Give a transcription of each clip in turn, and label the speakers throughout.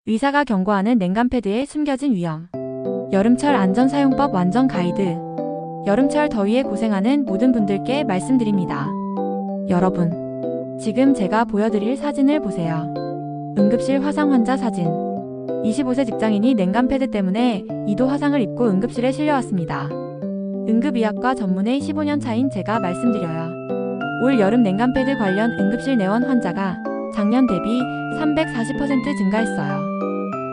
Speaker 1: 의사가 경고하는 냉감 패드의 숨겨진 위험. 여름철 안전사용법 완전 가이드. 여름철 더위에 고생하는 모든 분들께 말씀드립니다. 여러분, 지금 제가 보여드릴 사진을 보세요. 응급실 화상 환자 사진. 25세 직장인이 냉감 패드 때문에 2도 화상을 입고 응급실에 실려왔습니다. 응급의학과 전문의 15년 차인 제가 말씀드려요. 올 여름 냉감 패드 관련 응급실 내원 환자가 작년 대비 340% 증가했어요.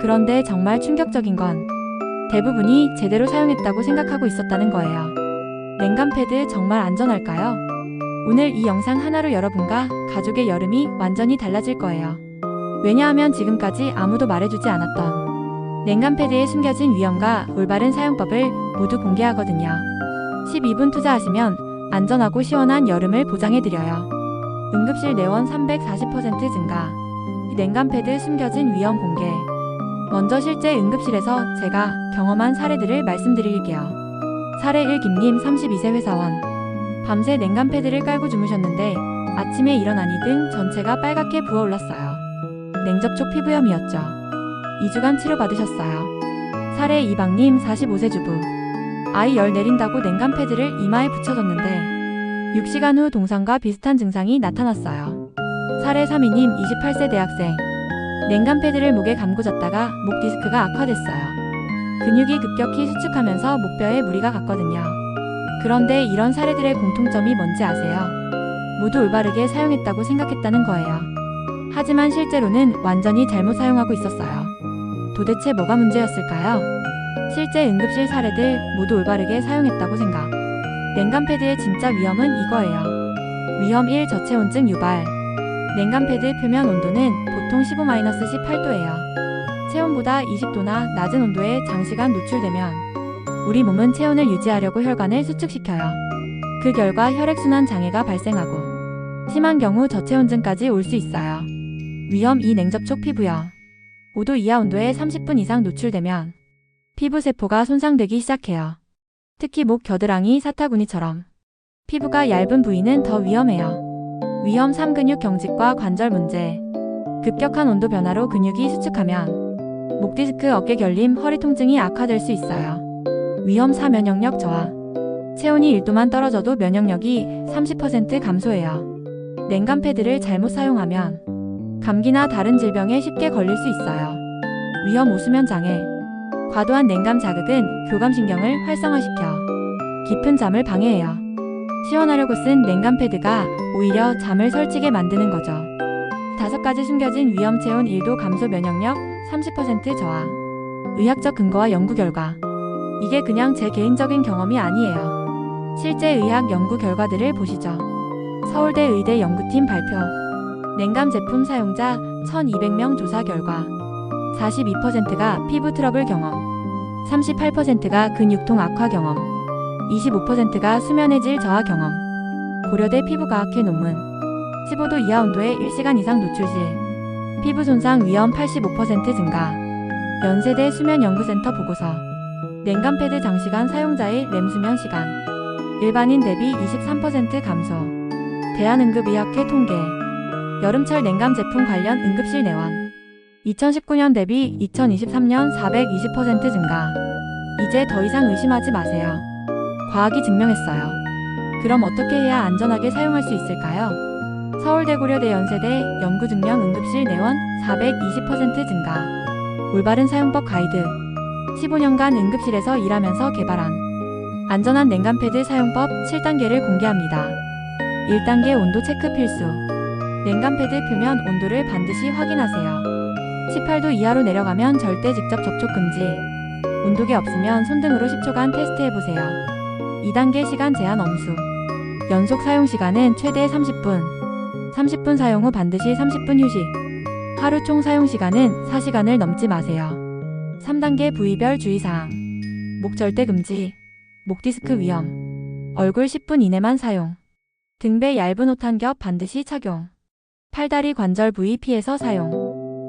Speaker 1: 그런데 정말 충격적인 건 대부분이 제대로 사용했다고 생각하고 있었다는 거예요. 냉감 패드 정말 안전할까요? 오늘 이 영상 하나로 여러분과 가족의 여름이 완전히 달라질 거예요. 왜냐하면 지금까지 아무도 말해주지 않았던 냉감 패드의 숨겨진 위험과 올바른 사용법을 모두 공개하거든요. 12분 투자하시면 안전하고 시원한 여름을 보장해드려요. 응급실 내원 340% 증가. 냉감 패드 숨겨진 위험 공개. 먼저 실제 응급실에서 제가 경험한 사례들을 말씀드릴게요. 사례 1 김님 32세 회사원. 밤새 냉감 패드를 깔고 주무셨는데 아침에 일어나니 등 전체가 빨갛게 부어올랐어요. 냉접촉 피부염이었죠. 2주간 치료받으셨어요. 사례 2박님 45세 주부. 아이 열 내린다고 냉감 패드를 이마에 붙여줬는데 6시간 후 동상과 비슷한 증상이 나타났어요. 사례 3이님 28세 대학생. 냉감 패드를 목에 감고 잤다가 목 디스크가 악화됐어요. 근육이 급격히 수축하면서 목뼈에 무리가 갔거든요. 그런데 이런 사례들의 공통점이 뭔지 아세요? 모두 올바르게 사용했다고 생각했다는 거예요. 하지만 실제로는 완전히 잘못 사용하고 있었어요. 도대체 뭐가 문제였을까요? 실제 응급실 사례들 모두 올바르게 사용했다고 생각. 냉감 패드의 진짜 위험은 이거예요. 위험 1. 저체온증 유발. 냉감 패드 표면 온도는 보통 15-18도예요. 체온보다 20도나 낮은 온도에 장시간 노출되면 우리 몸은 체온을 유지하려고 혈관을 수축시켜요. 그 결과 혈액순환 장애가 발생하고 심한 경우 저체온증까지 올 수 있어요. 위험 2. 냉접촉 피부염. 5도 이하 온도에 30분 이상 노출되면 피부세포가 손상되기 시작해요. 특히 목 겨드랑이 사타구니처럼 피부가 얇은 부위는 더 위험해요. 위험 3. 근육 경직과 관절 문제. 급격한 온도 변화로 근육이 수축하면 목 디스크, 어깨 결림, 허리 통증이 악화될 수 있어요. 위험 4. 면역력 저하. 체온이 1도만 떨어져도 면역력이 30% 감소해요. 냉감 패드를 잘못 사용하면 감기나 다른 질병에 쉽게 걸릴 수 있어요. 위험 5. 수면 장애. 과도한 냉감 자극은 교감신경을 활성화시켜 깊은 잠을 방해해요. 시원하려고 쓴 냉감 패드가 오히려 잠을 설치게 만드는 거죠. 5가지 숨겨진 위험. 체온 1도 감소, 면역력 30% 저하. 의학적 근거와 연구 결과. 이게 그냥 제 개인적인 경험이 아니에요. 실제 의학 연구 결과들을 보시죠. 서울대 의대 연구팀 발표. 냉감 제품 사용자 1200명 조사 결과 42%가 피부 트러블 경험, 38%가 근육통 악화 경험, 25%가 수면의 질 저하 경험. 고려대 피부과학회 논문. 15도 이하 온도에 1시간 이상 노출 시 피부 손상 위험 85% 증가. 연세대 수면연구센터 보고서. 냉감 패드 장시간 사용자의 렘 수면 시간 일반인 대비 23% 감소. 대한응급의학회 통계. 여름철 냉감 제품 관련 응급실 내원 2019년 대비 2023년 420% 증가. 이제 더 이상 의심하지 마세요. 과학이 증명했어요. 그럼 어떻게 해야 안전하게 사용할 수 있을까요? 서울대, 고려대, 연세대 연구 증명 응급실 내원 420% 증가. 올바른 사용법 가이드. 15년간 응급실에서 일하면서 개발한 안전한 냉감 패드 사용법 7단계를 공개합니다. 1단계 온도 체크 필수. 냉감 패드 표면 온도를 반드시 확인하세요. 18도 이하로 내려가면 절대 직접 접촉 금지. 온도계 없으면 손등으로 10초간 테스트해보세요. 2단계 시간 제한 엄수. 연속 사용 시간은 최대 30분. 30분 사용 후 반드시 30분 휴식. 하루 총 사용 시간은 4시간을 넘지 마세요. 3단계 부위별 주의사항. 목 절대 금지. 목 디스크 위험. 얼굴 10분 이내만 사용. 등배 얇은 옷 한 겹 반드시 착용. 팔다리 관절 부위 피해서 사용.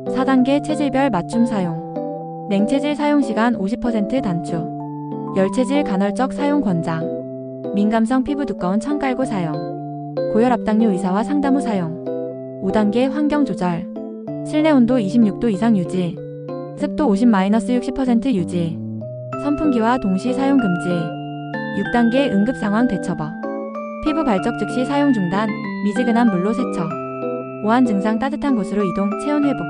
Speaker 1: 4단계 체질별 맞춤 사용. 냉체질 사용시간 50% 단축. 열체질 간헐적 사용 권장. 민감성 피부 두꺼운 천 깔고 사용. 고혈압당뇨 의사와 상담 후 사용. 5단계 환경 조절. 실내 온도 26도 이상 유지. 습도 50-60% 유지. 선풍기와 동시 사용 금지. 6단계 응급상황 대처법. 피부 발적 즉시 사용 중단, 미지근한 물로 세척. 오한 증상 따뜻한 곳으로 이동, 체온 회복.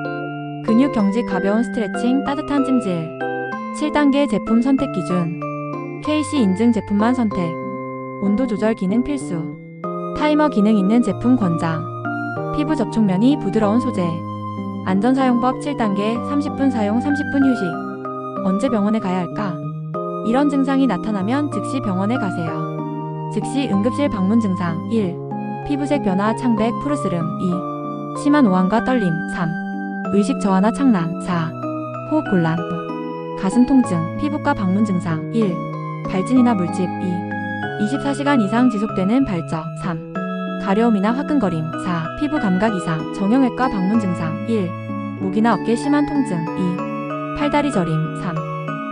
Speaker 1: 근육 경직 가벼운 스트레칭, 따뜻한 찜질. 7단계 제품 선택 기준. KC 인증 제품만 선택. 온도 조절 기능 필수. 타이머 기능 있는 제품 권장. 피부 접촉면이 부드러운 소재. 안전사용법 7단계 30분 사용 30분 휴식. 언제 병원에 가야 할까? 이런 증상이 나타나면 즉시 병원에 가세요. 즉시 응급실 방문 증상 1. 피부색 변화 창백 푸르스름 2. 심한 오한과 떨림 3. 의식 저하나 착란 4. 호흡 곤란 5. 가슴 통증 피부과 방문 증상 1. 발진이나 물집 2. 24시간 이상 지속되는 발적 3. 가려움이나 화끈거림 4. 피부 감각 이상 정형외과 방문 증상 1. 목이나 어깨 심한 통증 2. 팔다리 저림 3.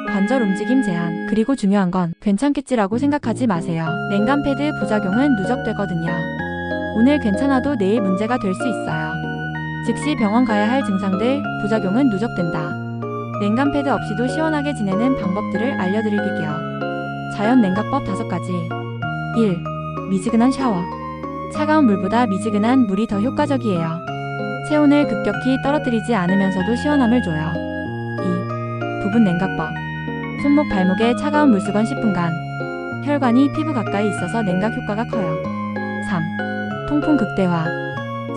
Speaker 1: 관절 움직임 제한. 그리고 중요한 건 괜찮겠지라고 생각하지 마세요. 냉감 패드 부작용은 누적되거든요. 오늘 괜찮아도 내일 문제가 될 수 있어요. 즉시 병원 가야 할 증상들, 부작용은 누적된다. 냉감 패드 없이도 시원하게 지내는 방법들을 알려드릴게요. 자연 냉각법 5가지. 1. 미지근한 샤워. 차가운 물보다 미지근한 물이 더 효과적이에요. 체온을 급격히 떨어뜨리지 않으면서도 시원함을 줘요. 2. 부분 냉각법. 손목 발목에 차가운 물수건 10분간. 혈관이 피부 가까이 있어서 냉각 효과가 커요. 3. 통풍 극대화.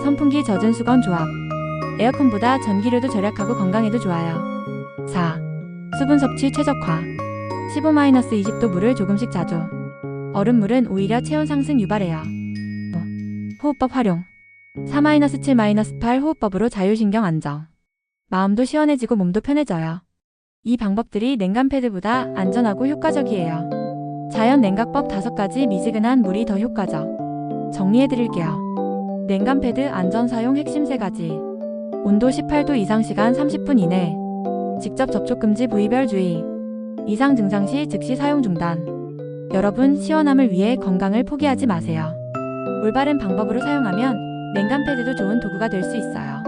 Speaker 1: 선풍기 젖은 수건 조합. 에어컨보다 전기료도 절약하고 건강에도 좋아요. 4. 수분 섭취 최적화. 15-20도 물을 조금씩 자주. 얼음물은 오히려 체온 상승 유발해요. 5. 호흡법 활용. 4-7-8 호흡법으로 자율신경 안정. 마음도 시원해지고 몸도 편해져요. 이 방법들이 냉감 패드보다 안전하고 효과적이에요. 자연 냉각법 5가지 미지근한 물이 더 효과적. 정리해드릴게요. 냉감 패드 안전 사용 핵심 3가지. 온도 18도 이상 시간 30분 이내. 직접 접촉 금지 부위별 주의. 이상 증상 시 즉시 사용 중단. 여러분, 시원함을 위해 건강을 포기하지 마세요. 올바른 방법으로 사용하면 냉감 패드도 좋은 도구가 될 수 있어요.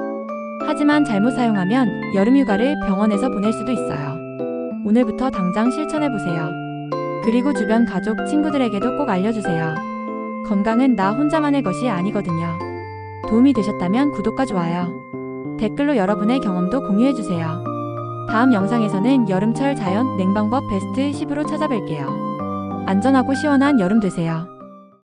Speaker 1: 하지만 잘못 사용하면 여름휴가를 병원에서 보낼 수도 있어요. 오늘부터 당장 실천해보세요. 그리고 주변 가족, 친구들에게도 꼭 알려주세요. 건강은 나 혼자만의 것이 아니거든요. 도움이 되셨다면 구독과 좋아요, 댓글로 여러분의 경험도 공유해주세요. 다음 영상에서는 여름철 자연 냉방법 베스트 10으로 찾아뵐게요. 안전하고 시원한 여름 되세요.